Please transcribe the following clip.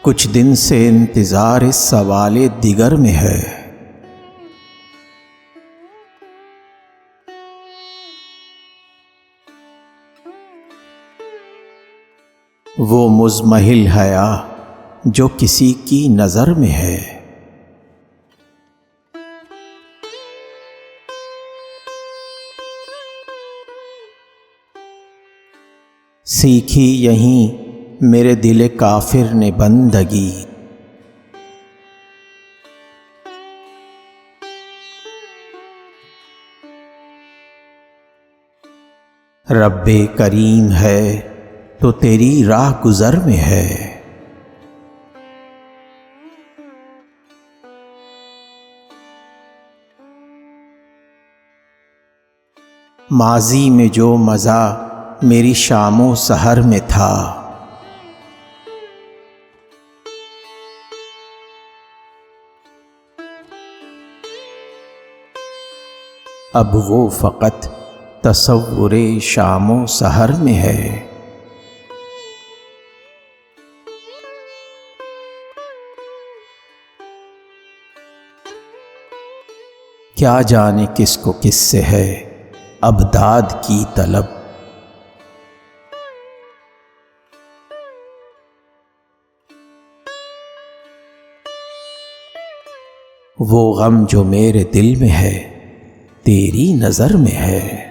कुछ दिन से इंतजार इस सवाले दिगर में है। वो मुज़महिल हया जो किसी की नजर में है। सीखी यहीं मेरे दिल काफिर ने बंदगी। रब्बे करीम है तो तेरी राह गुजर में है। माजी में जो मज़ा मेरी शामों सहर में था, अब वो फ़कत तसव्वुरे शामों सहर में है। क्या जाने किसको किससे है अब दाद की तलब। वो गम जो मेरे दिल में है तेरी नजर में है।